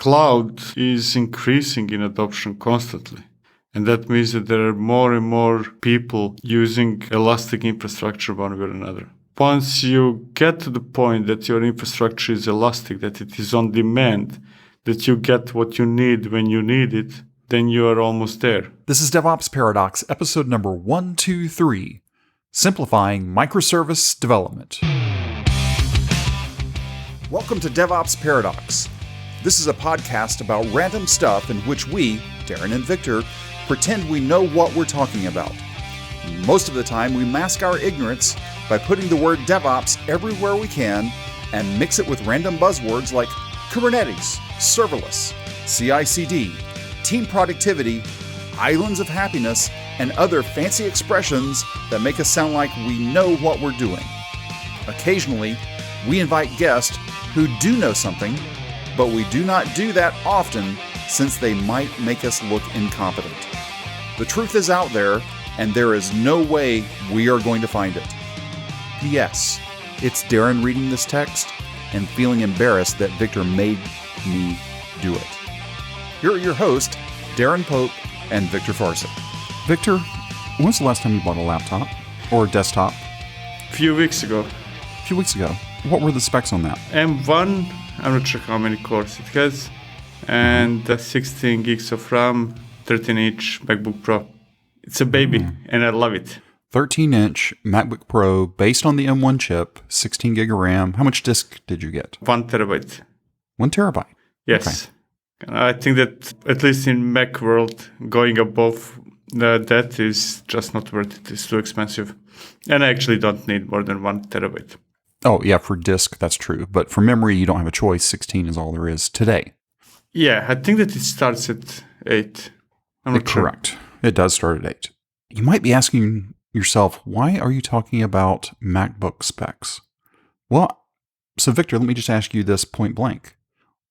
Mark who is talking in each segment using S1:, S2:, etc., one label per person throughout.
S1: cloud is increasing in adoption constantly. And that means that there are more and more people using elastic infrastructure one way or another. Once you get to the point that your infrastructure is elastic, that it is on demand, that you get what you need when you need it, then you are almost there.
S2: This is DevOps Paradox, episode number 123, Simplifying Microservice Development. Welcome to DevOps Paradox. This is a podcast about random stuff in which we, Darren and Victor, pretend we know what we're talking about. Most of the time, we mask our ignorance by putting the word DevOps everywhere we can and mix it with random buzzwords like Kubernetes, serverless, CI/CD, team productivity, islands of happiness, and other fancy expressions that make us sound like we know what we're doing. Occasionally, we invite guests who do know something, but we do not do that often since they might make us look incompetent. The truth is out there, and there is no way we are going to find it. P.S. It's Darren reading this text and feeling embarrassed that Victor made me do it. Here are your hosts, Darren Pope and Victor Farsick. Victor, when's the last time you bought a laptop or a desktop?
S1: A few weeks ago.
S2: What were the specs on that?
S1: M1, I'm not sure how many cores it has, and 16 gigs of RAM, 13-inch MacBook Pro. It's a baby, and I love it.
S2: 13-inch MacBook Pro based on the M1 chip, 16 gig of RAM. How much disk did you get?
S1: 1 terabyte.
S2: 1 terabyte?
S1: Yes. Okay. I think that, at least in Mac world, going above that is just not worth it. It's too expensive. And I actually don't need more than 1 terabyte.
S2: Oh, yeah, for disk, that's true. But for memory, you don't have a choice. 16 is all there is today.
S1: Yeah, I think that it starts at 8. I'm not sure.
S2: Correct. It does start at 8. You might be asking yourself, why are you talking about MacBook specs? Well, so Victor, let me just ask you this point blank.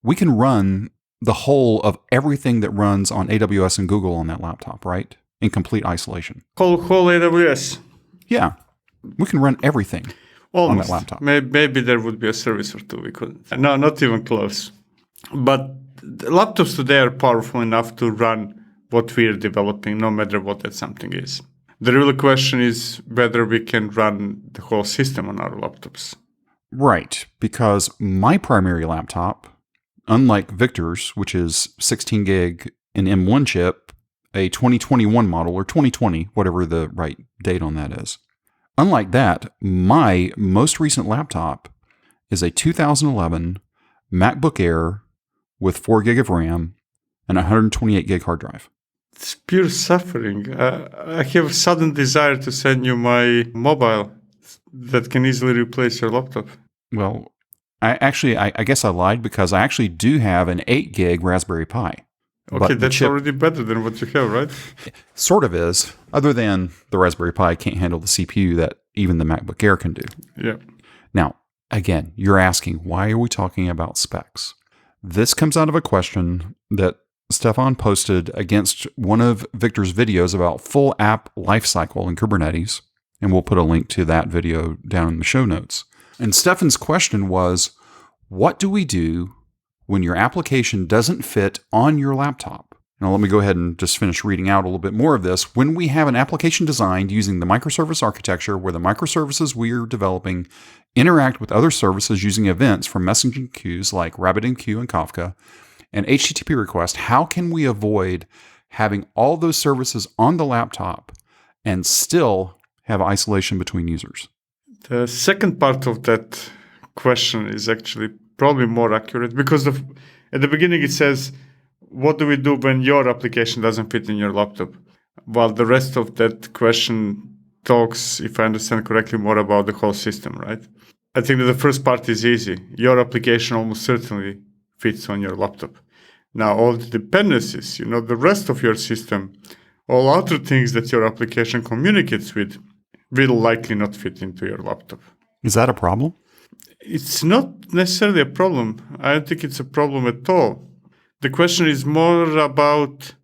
S2: We can run the whole of everything that runs on AWS and Google on that laptop, right? In complete isolation.
S1: Whole AWS.
S2: Yeah. We can run everything on that laptop.
S1: Maybe there would be a service or two we couldn't. No, not even close. But the laptops today are powerful enough to run what we are developing, no matter what that something is. The real question is whether we can run the whole system on our laptops.
S2: Right, because my primary laptop, unlike Victor's, which is 16 gig an M1 chip, a 2021 model, or 2020, whatever the right date on that is. Unlike that, my most recent laptop is a 2011 MacBook Air with 4 gig of RAM and 128 gig hard drive.
S1: It's pure suffering. I have a sudden desire to send you my mobile that can easily replace your laptop.
S2: Well, I guess I lied because I actually do have an 8 gig Raspberry Pi.
S1: Okay, that's already better than what you have, right?
S2: Sort of is, other than the Raspberry Pi can't handle the CPU that even the MacBook Air can do.
S1: Yeah.
S2: Now, again, you're asking, why are we talking about specs? This comes out of a question that Stefan posted against one of Victor's videos about full app lifecycle in Kubernetes, and we'll put a link to that video down in the show notes. And Stefan's question was, what do we do when your application doesn't fit on your laptop? Now, let me go ahead and just finish reading out a little bit more of this. When we have an application designed using the microservice architecture where the microservices we are developing interact with other services using events from messaging queues like RabbitMQ and Kafka, and HTTP request, how can we avoid having all those services on the laptop and still have isolation between users?
S1: The second part of that question is actually probably more accurate because at the beginning it says, what do we do when your application doesn't fit in your laptop? While the rest of that question talks, if I understand correctly, more about the whole system, right? I think that the first part is easy. Your application almost certainly fits on your laptop. Now, all the dependencies, the rest of your system, all other things that your application communicates with will likely not fit into your laptop.
S2: Is that a problem?
S1: It's not necessarily a problem. I don't think it's a problem at all. The question is more about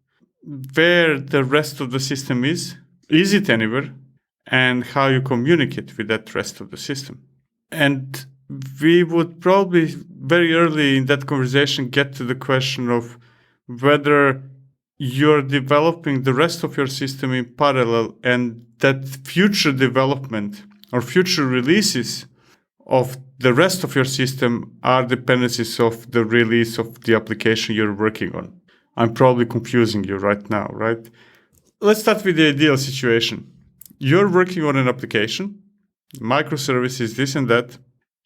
S1: where the rest of the system is it anywhere, and how you communicate with that rest of the system. And we would probably very early in that conversation get to the question of whether you're developing the rest of your system in parallel, and that future development or future releases of the rest of your system are dependencies of the release of the application you're working on. I'm probably confusing you right now, right? Let's start with the ideal situation. You're working on an application, microservices, this and that,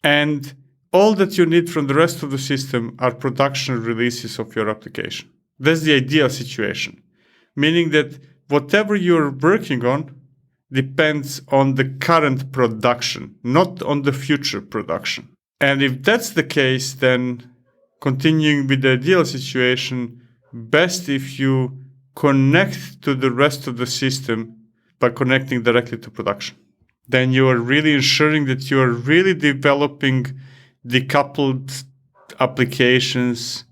S1: and all that you need from the rest of the system are production releases of your application. That's the ideal situation, meaning that whatever you're working on depends on the current production, not on the future production. And if that's the case, then continuing with the ideal situation, best if you connect to the rest of the system by connecting directly to production. Then you are really ensuring that you are really developing decoupled applications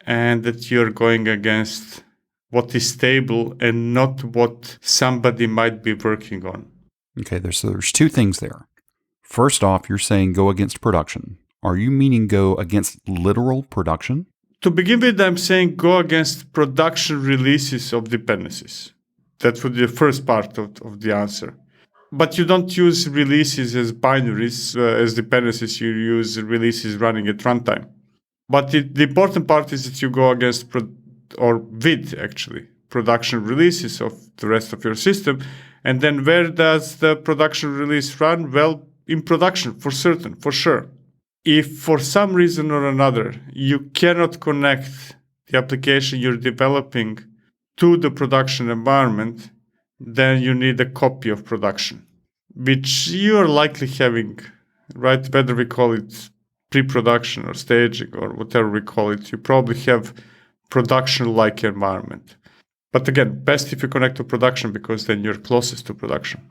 S1: and that you're going against what is stable and not what somebody might be working on.
S2: Okay, there's two things there. First off, you're saying go against production. Are you meaning go against literal production?
S1: To begin with, I'm saying go against production releases of dependencies. That would be the first part of the answer. But you don't use releases as binaries, as dependencies. You use releases running at runtime. But the important part is that you go against production releases of the rest of your system. And then where does the production release run? Well, in production, for certain, for sure. If for some reason or another you cannot connect the application you're developing to the production environment, then you need a copy of production, which you're likely having, right? Whether we call it pre-production or staging or whatever we call it, you probably have production-like environment. But again, best if you connect to production because then you're closest to production.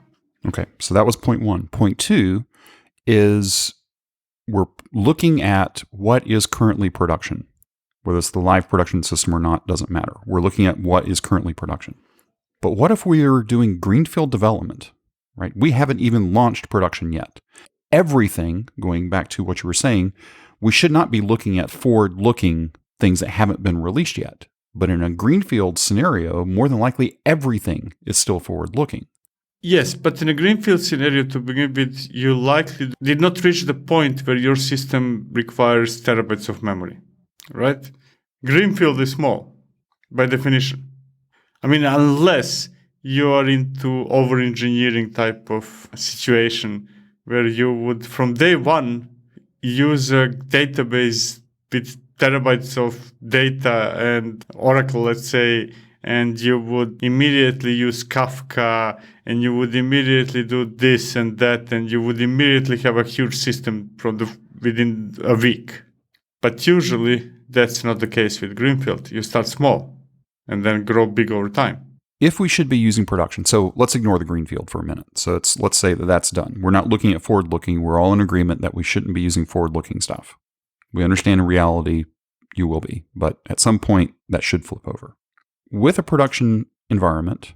S2: Okay, so that was point one. Point two is we're looking at what is currently production. Whether it's the live production system or not doesn't matter. We're looking at what is currently production. But what if we are doing greenfield development, right? We haven't even launched production yet. Everything, going back to what you were saying, we should not be looking at forward-looking things that haven't been released yet. But in a greenfield scenario, more than likely everything is still forward-looking.
S1: Yes, but in a greenfield scenario, to begin with, you likely did not reach the point where your system requires terabytes of memory, right? Greenfield is small, by definition. I mean, unless you are into over-engineering type of situation where you would, from day one, use a database with terabytes of data and Oracle, let's say, and you would immediately use Kafka, and you would immediately do this and that, and you would immediately have a huge system within a week. But usually, that's not the case with Greenfield. You start small and then grow big over time.
S2: If we should be using production, so let's ignore the greenfield for a minute. So let's say that that's done. We're not looking at forward-looking. We're all in agreement that we shouldn't be using forward-looking stuff. We understand in reality you will be, but at some point that should flip over. With a production environment,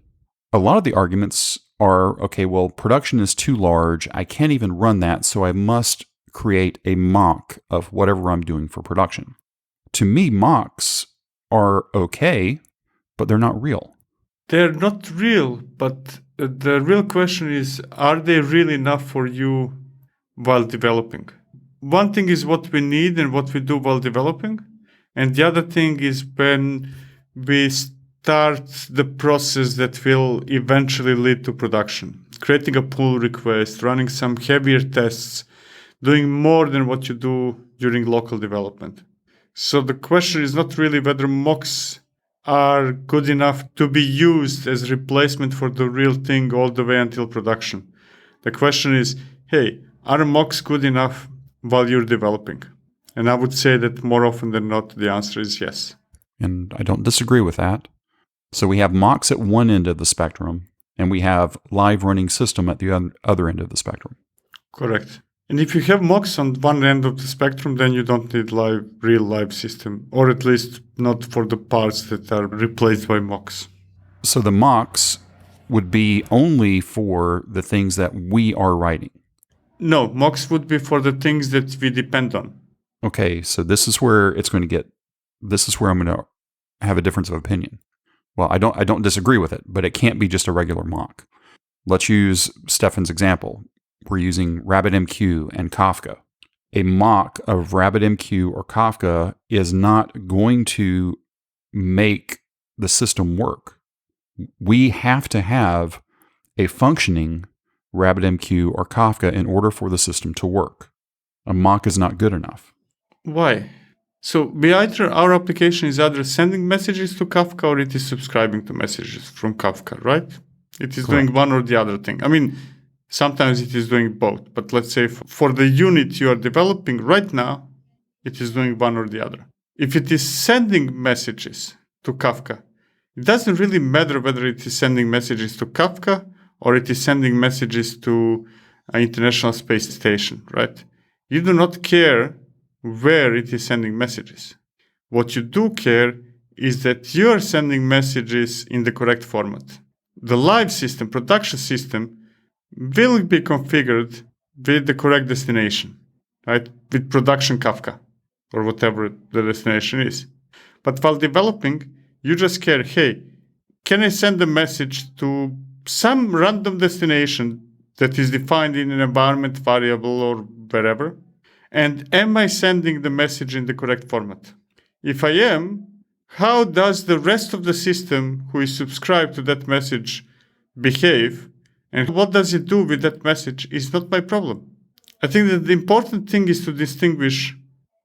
S2: a lot of the arguments are, okay, well, production is too large. I can't even run that, so I must create a mock of whatever I'm doing for production. To me, mocks are okay, but they're not real.
S1: They're not real, but the real question is, are they really enough for you while developing? One thing is what we need and what we do while developing. And the other thing is when we start the process that will eventually lead to production. Creating a pull request, running some heavier tests, doing more than what you do during local development. So the question is not really whether mocks are good enough to be used as replacement for the real thing all the way until production. The question is, hey, are mocks good enough while you're developing? And I would say that more often than not, the answer is yes.
S2: And I don't disagree with that. So we have mocks at one end of the spectrum, and we have live running system at the other end of the spectrum.
S1: Correct. And if you have mocks on one end of the spectrum, then you don't need real live system, or at least not for the parts that are replaced by mocks.
S2: So the mocks would be only for the things that we are writing.
S1: No, mocks would be for the things that we depend on.
S2: Okay, so this is where I'm going to have a difference of opinion. Well, I don't disagree with it, but it can't be just a regular mock. Let's use Stefan's example. We're using RabbitMQ and Kafka. A mock of RabbitMQ or Kafka is not going to make the system work. We have to have a functioning RabbitMQ or Kafka in order for the system to work. A mock is not good enough.
S1: Why? So our application is either sending messages to Kafka or it is subscribing to messages from Kafka, right? It is
S2: Correct.
S1: doing one or the other thing. I mean, sometimes it is doing both, but let's say for the unit you are developing right now, it is doing one or the other. If it is sending messages to Kafka, it doesn't really matter whether it is sending messages to Kafka or it is sending messages to an International Space Station, right? You do not care where it is sending messages. What you do care is that you are sending messages in the correct format. The live system, production system, will be configured with the correct destination, right? With production Kafka or whatever the destination is. But while developing, you just care, hey, can I send a message to some random destination that is defined in an environment variable or wherever? And am I sending the message in the correct format? If I am, how does the rest of the system who is subscribed to that message behave? And what does it do with that message is not my problem. I think that the important thing is to distinguish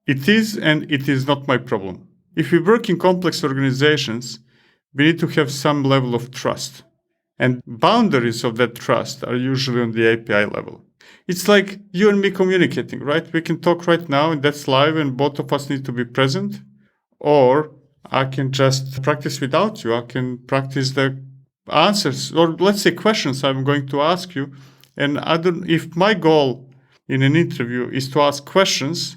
S1: it is and it is not my problem. If we work in complex organizations, we need to have some level of trust. And boundaries of that trust are usually on the API level. It's like you and me communicating, right? We can talk right now and that's live and both of us need to be present. Or I can just practice without you. I can practice the answers or let's say questions I'm going to ask you. And if my goal in an interview is to ask questions,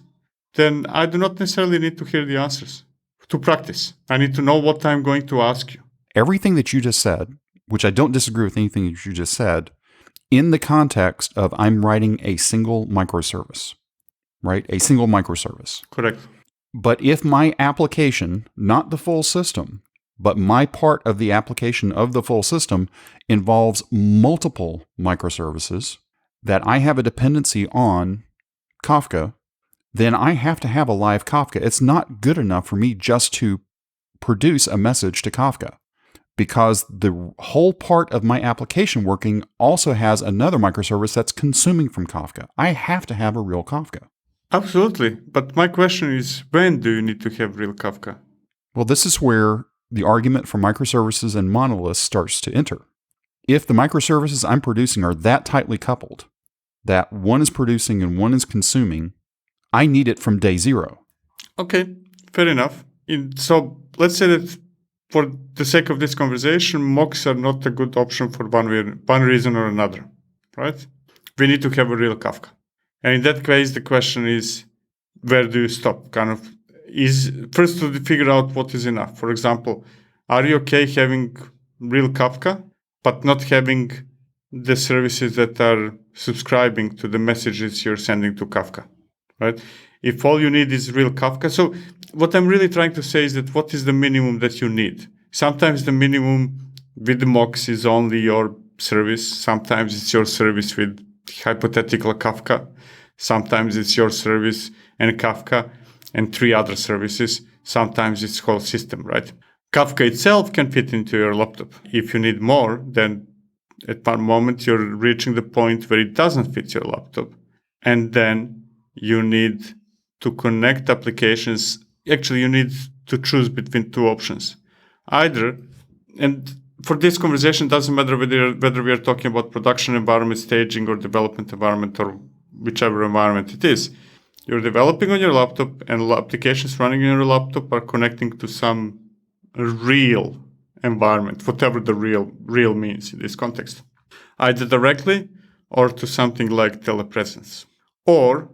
S1: then I do not necessarily need to hear the answers to practice. I need to know what I'm going to ask you.
S2: Everything that you just said, which I don't disagree with anything that you just said, in the context of I'm writing a single microservice, right? A single microservice.
S1: Correct.
S2: But if my application, not the full system, but my part of the application of the full system involves multiple microservices that I have a dependency on Kafka, then I have to have a live Kafka. It's not good enough for me just to produce a message to Kafka, because the whole part of my application working also has another microservice that's consuming from Kafka. I have to have a real Kafka.
S1: Absolutely. But my question is, when do you need to have real Kafka?
S2: Well, this is where the argument for microservices and monoliths starts to enter. If the microservices I'm producing are that tightly coupled, that one is producing and one is consuming, I need it from day zero.
S1: Okay, fair enough. So let's say that for the sake of this conversation, mocks are not a good option for one reason or another, right? We need to have a real Kafka. And in that case, the question is, where do you stop? Is first to figure out what is enough. For example, are you okay having real Kafka, but not having the services that are subscribing to the messages you're sending to Kafka, right? If all you need is real Kafka. So what I'm really trying to say is that what is the minimum that you need? Sometimes the minimum with the mocks is only your service. Sometimes it's your service with hypothetical Kafka. Sometimes it's your service and Kafka and 3 other services. Sometimes it's whole system, right? Kafka itself can fit into your laptop. If you need more, then at one moment you're reaching the point where it doesn't fit your laptop. And then you need to connect applications. Actually, you need to choose between 2 options. Either, and for this conversation, it doesn't matter whether we are talking about production environment, staging, or development environment, or whichever environment it is. You're developing on your laptop, and applications running on your laptop are connecting to some real environment, whatever the real means in this context, either directly or to something like telepresence. Or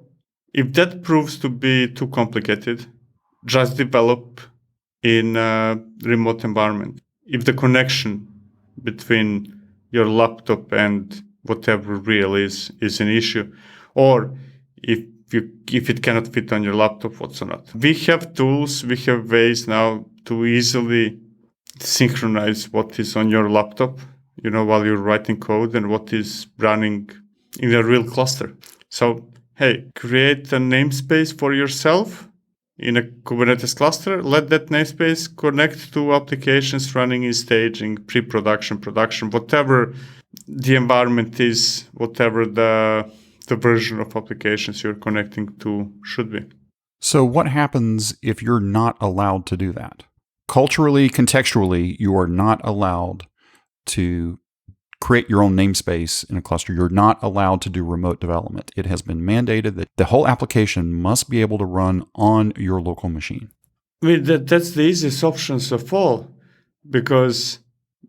S1: if that proves to be too complicated, just develop in a remote environment. If the connection between your laptop and whatever real is an issue, or if it cannot fit on your laptop, what's not. We have tools, we have ways now to easily synchronize what is on your laptop, while you're writing code and what is running in a real cluster. So, hey, create a namespace for yourself in a Kubernetes cluster. Let that namespace connect to applications running in staging, pre-production, production, whatever the environment is, whatever the version of applications you're connecting to should be.
S2: So what happens if you're not allowed to do that? Culturally, contextually, you are not allowed to create your own namespace in a cluster. You're not allowed to do remote development. It has been mandated that the whole application must be able to run on your local machine.
S1: I mean, that's the easiest options of all, because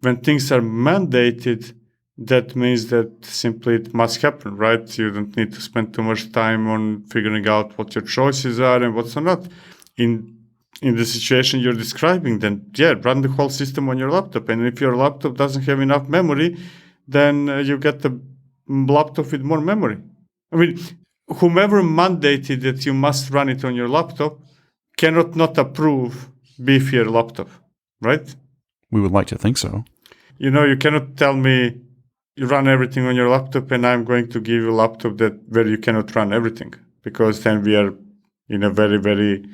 S1: when things are mandated, that means that simply it must happen, right? You don't need to spend too much time on figuring out what your choices are and what's not. In the situation you're describing, then run the whole system on your laptop. And if your laptop doesn't have enough memory, then you get the laptop with more memory. I mean, whomever mandated that you must run it on your laptop cannot not approve beefier laptop, right?
S2: We would like to think so.
S1: You cannot tell me you run everything on your laptop and I'm going to give you a laptop where you cannot run everything, because then we are in a very, very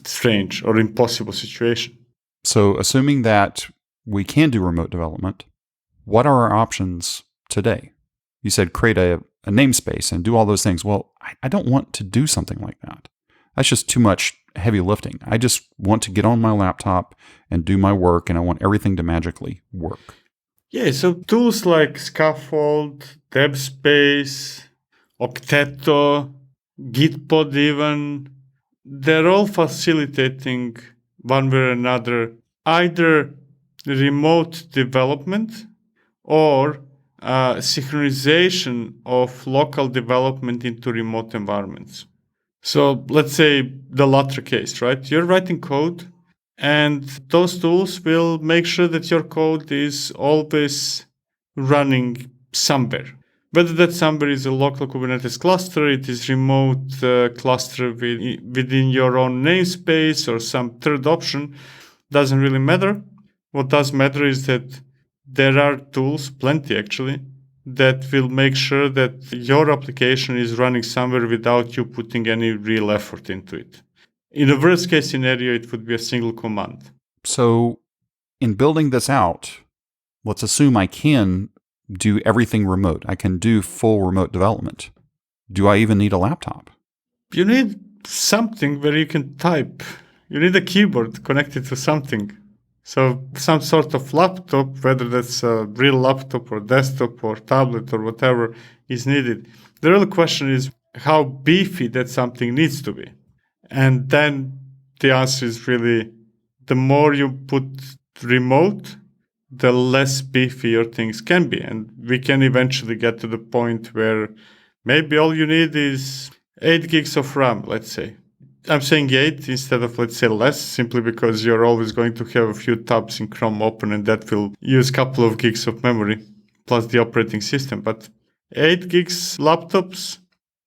S1: strange or impossible situation.
S2: So assuming that we can do remote development, what are our options today? You said create a namespace and do all those things. Well, I don't want to do something like that. That's just too much heavy lifting. I just want to get on my laptop and do my work, and I want everything to magically work.
S1: Yeah, so tools like Scaffold, DevSpace, Octeto, Gitpod even, they're all facilitating one way or another either remote development or synchronization of local development into remote environments. So let's say the latter case, right? You're writing code, and those tools will make sure that your code is always running somewhere. Whether that somewhere is a local Kubernetes cluster, it is remote cluster within your own namespace or some third option, doesn't really matter. What does matter is that there are tools, plenty actually, that will make sure that your application is running somewhere without you putting any real effort into it. In a worst case scenario, it would be a single command.
S2: So in building this out, let's assume I can do everything remote. I can do full remote development. Do I even need a laptop?
S1: You need something where you can type. You need a keyboard connected to something. So some sort of laptop, whether that's a real laptop or desktop or tablet or whatever, is needed. The real question is how beefy that something needs to be. And then the answer is really, the more you put remote, the less beefy your things can be. And we can eventually get to the point where maybe all you need is 8 gigs of RAM, let's say. I'm saying 8 instead of, let's say, less, simply because you're always going to have a few tabs in Chrome open, and that will use a couple of gigs of memory plus the operating system. But 8 gigs laptops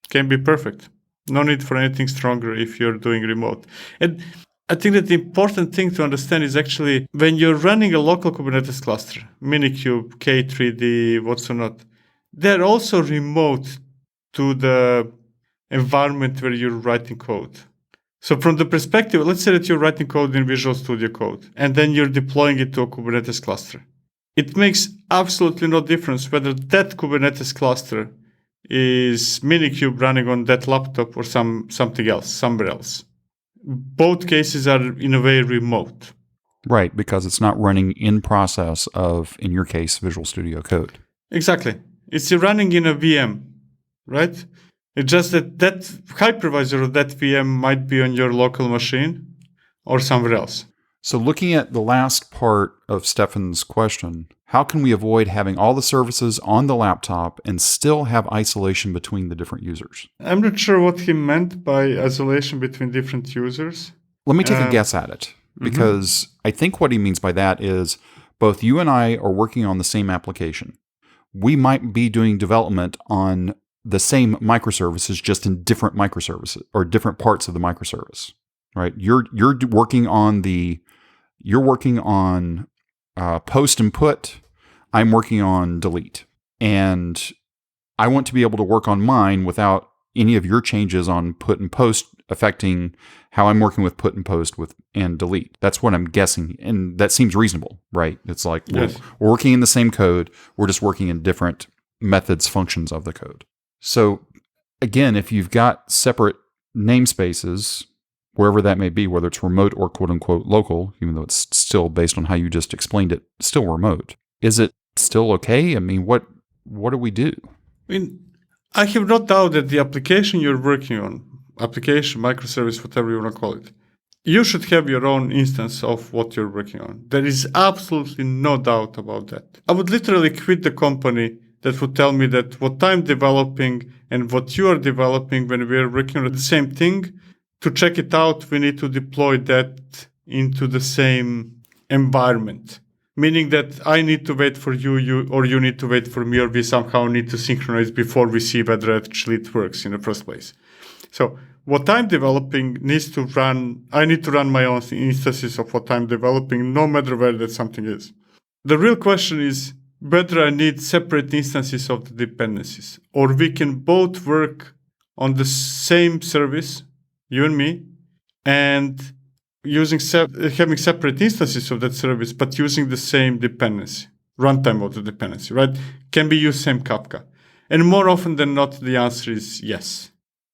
S1: can be perfect. No need for anything stronger if you're doing remote. And I think that the important thing to understand is actually when you're running a local Kubernetes cluster, Minikube, K3D, what's or not, they're also remote to the environment where you're writing code. So from the perspective, let's say that you're writing code in Visual Studio Code, and then you're deploying it to a Kubernetes cluster. It makes absolutely no difference whether that Kubernetes cluster is Minikube running on that laptop or something else, somewhere else. Both cases are in a way remote.
S2: Right, because it's not running in process of, in your case, Visual Studio Code.
S1: Exactly. It's running in a VM, right? It's just that hypervisor of that VM might be on your local machine or somewhere else.
S2: So looking at the last part of Stefan's question, how can we avoid having all the services on the laptop and still have isolation between the different users?
S1: I'm not sure what he meant by isolation between different users.
S2: Let me take a guess at it, because I think what he means by that is both you and I are working on the same application. We might be doing development on the same microservices, just in different microservices or different parts of the microservice, right? You're working on post and put. I'm working on delete, and I want to be able to work on mine without any of your changes on put and post affecting how I'm working with put and post and delete. That's what I'm guessing, and that seems reasonable, right? It's like
S1: Yes.
S2: we're working in the same code. We're just working in different methods, functions of the code. So again, if you've got separate namespaces, wherever that may be, whether it's remote or quote unquote local, even though it's still based on how you just explained it, still remote. Is it still okay? I mean, what do we do?
S1: I mean, I have no doubt that the application you're working on, application, microservice, whatever you want to call it, you should have your own instance of what you're working on. There is absolutely no doubt about that. I would literally quit the company that would tell me that what I'm developing and what you are developing when we are working on the same thing, to check it out, we need to deploy that into the same environment. Meaning that I need to wait for you or you need to wait for me, or we somehow need to synchronize before we see whether actually it works in the first place. So what I'm developing needs to run, I need to run my own instances of what I'm developing, no matter where that something is. The real question is whether I need separate instances of the dependencies, or we can both work on the same service, you and me, and having separate instances of that service, but using the same dependency, runtime of the dependency, right? Can we use same Kafka? And more often than not, the answer is yes.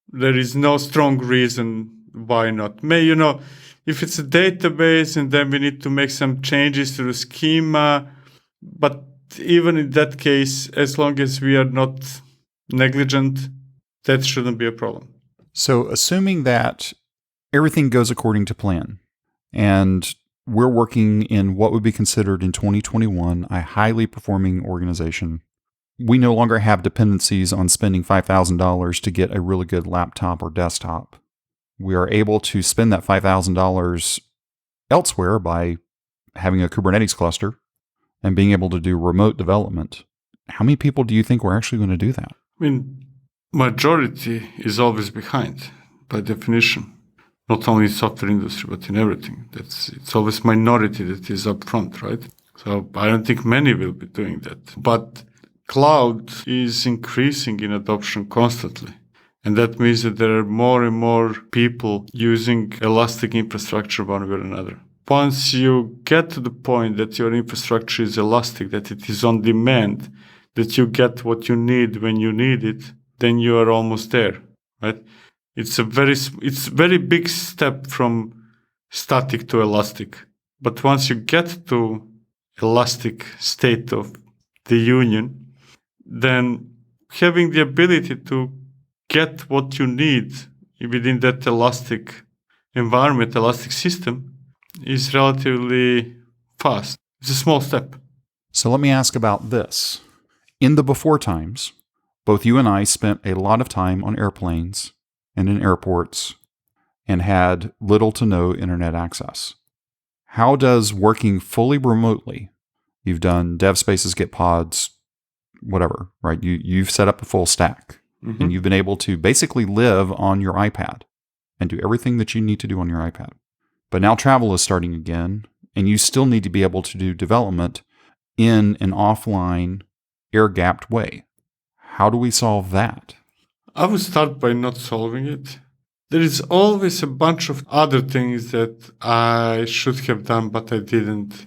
S1: There is no strong reason why not. If it's a database and then we need to make some changes to the schema, but even in that case, as long as we are not negligent, that shouldn't be a problem.
S2: So assuming that everything goes according to plan, and we're working in what would be considered in 2021 a highly performing organization, we no longer have dependencies on spending $5,000 to get a really good laptop or desktop. We are able to spend that $5,000 elsewhere by having a Kubernetes cluster and being able to do remote development. How many people do you think we're actually going to do that?
S1: I mean, majority is always behind, by definition. Not only in software industry, but in everything. It's always minority that is up front, right? So I don't think many will be doing that. But cloud is increasing in adoption constantly. And that means that there are more and more people using elastic infrastructure one way or another. Once you get to the point that your infrastructure is elastic, that it is on demand, that you get what you need when you need it, then you are almost there, right? It's very big step from static to elastic. But once you get to elastic state of the union, then having the ability to get what you need within that elastic environment, elastic system, is relatively fast. It's a small step.
S2: So let me ask about this. In the before times, both you and I spent a lot of time on airplanes and in airports and had little to no internet access. How does working fully remotely, you've done dev spaces, Git pods, whatever, right? You've set up a full stack, and you've been able to basically live on your iPad and do everything that you need to do on your iPad. But now travel is starting again, and you still need to be able to do development in an offline, air-gapped way. How do we solve that?
S1: I would start by not solving it. There is always a bunch of other things that I should have done, but I didn't,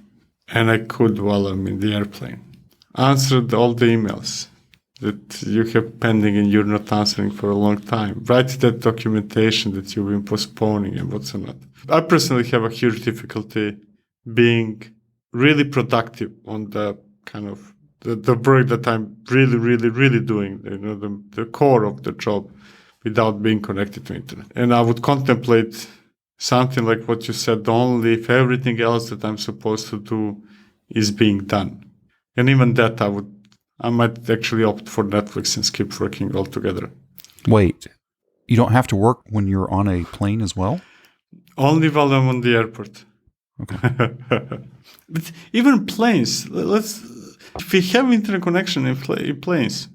S1: and I could while I'm in the airplane. Answered all the emails that you have pending and you're not answering for a long time. Write that documentation that you've been postponing and what's not. I personally have a huge difficulty being really productive on the kind of the work that I'm really, really, really doing, the core of the job, without being connected to internet. And I would contemplate something like what you said, only if everything else that I'm supposed to do is being done. And even that, I might actually opt for Netflix and skip working altogether.
S2: Wait, you don't have to work when you're on a plane as well?
S1: Only while I'm on the airport.
S2: Okay.
S1: But even planes, if we have internet connection in planes,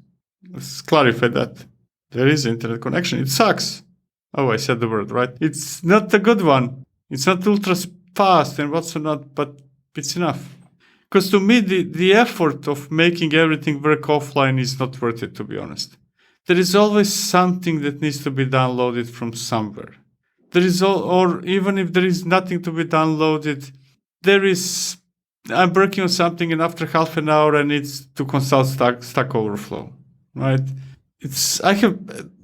S1: let's clarify that. There is internet connection. It sucks. Oh, I said the word, right? It's not a good one. It's not ultra fast and what's not, but it's enough. Because to me, the effort of making everything work offline is not worth it, to be honest. There is always something that needs to be downloaded from somewhere. Or even if there is nothing to be downloaded, I'm working on something and after half an hour I need to consult Stack Overflow, right?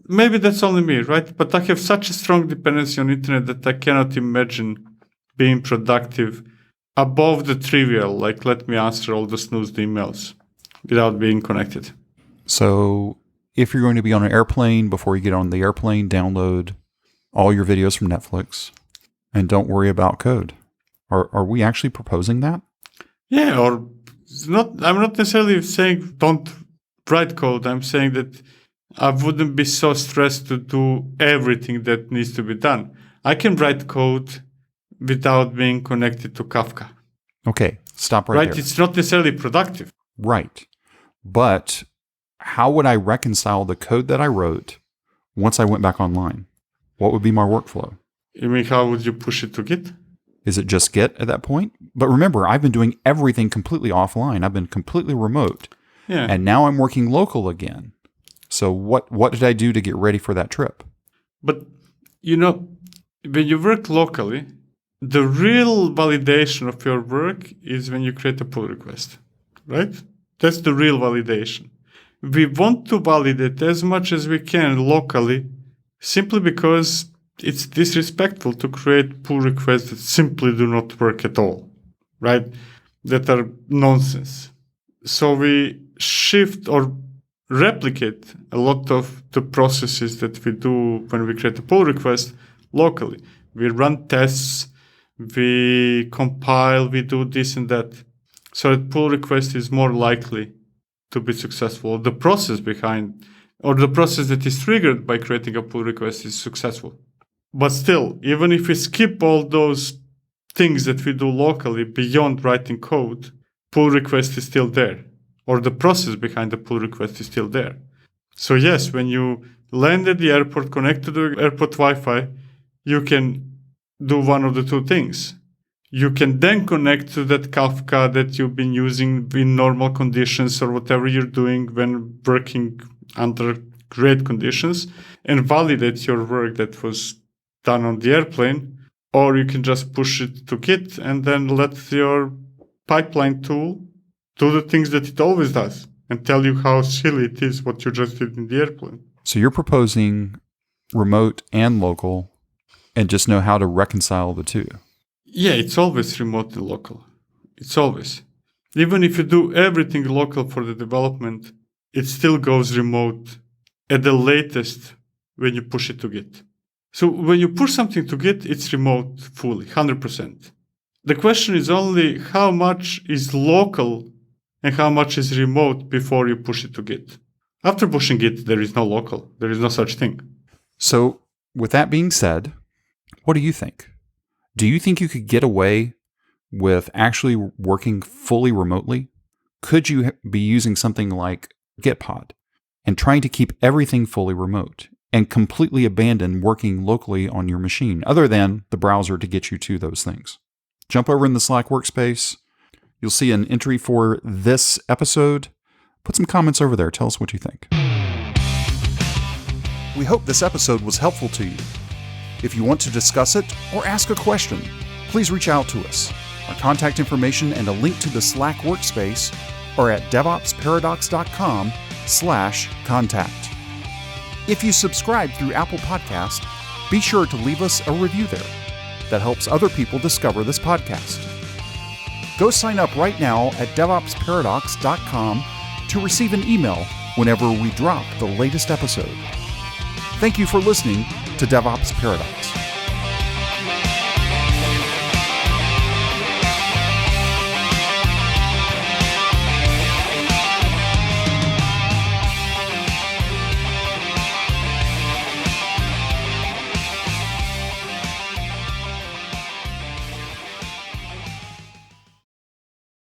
S1: Maybe that's only me, right? But I have such a strong dependency on internet that I cannot imagine being productive above the trivial, like let me answer all the snoozed emails without being connected.
S2: So if you're going to be on an airplane, before you get on the airplane, download all your videos from Netflix and don't worry about code. Are we actually proposing that?
S1: Yeah, or not. I'm not necessarily saying don't write code. I'm saying that I wouldn't be so stressed to do everything that needs to be done. I can write code without being connected to Kafka.
S2: Okay, stop right there.
S1: It's not necessarily productive.
S2: Right. But how would I reconcile the code that I wrote once I went back online? What would be my workflow?
S1: You mean how would you push it to Git?
S2: Is it just Git at that point? But remember, I've been doing everything completely offline. I've been completely remote.
S1: Yeah.
S2: And now I'm working local again. So what did I do to get ready for that trip?
S1: But, when you work locally, the real validation of your work is when you create a pull request, right? That's the real validation. We want to validate as much as we can locally simply because it's disrespectful to create pull requests that simply do not work at all, right? That are nonsense. So we shift or replicate a lot of the processes that we do when we create a pull request locally. We run tests, we compile, we do this and that. So a pull request is more likely to be successful. The process that is triggered by creating a pull request is successful. But still, even if we skip all those things that we do locally beyond writing code, pull request is still there. Or the process behind the pull request is still there. So yes, when you land at the airport, connect to the airport Wi-Fi, you can do one of the two things. You can then connect to that Kafka that you've been using in normal conditions or whatever you're doing when working under great conditions and validate your work that was done on the airplane. Or you can just push it to Git and then let your pipeline tool do the things that it always does and tell you how silly it is what you just did in the airplane.
S2: So you're proposing remote and local and just know how to reconcile the two.
S1: Yeah, it's always remote and local. It's always. Even if you do everything local for the development, it still goes remote at the latest when you push it to Git. So when you push something to Git, it's remote fully, 100%. The question is only how much is local and how much is remote before you push it to Git. After pushing Git, there is no local. There is no such thing.
S2: So with that being said, what do you think? Do you think you could get away with actually working fully remotely? Could you be using something like Gitpod and trying to keep everything fully remote and completely abandon working locally on your machine, other than the browser to get you to those things? Jump over in the Slack workspace. You'll see an entry for this episode. Put some comments over there. Tell us what you think. We hope this episode was helpful to you. If you want to discuss it or ask a question, please reach out to us. Our contact information and a link to the Slack workspace are at devopsparadox.com/contact. If you subscribe through Apple Podcast, be sure to leave us a review there. That helps other people discover this podcast. Go sign up right now at devopsparadox.com to receive an email whenever we drop the latest episode. Thank you for listening to DevOps Paradox.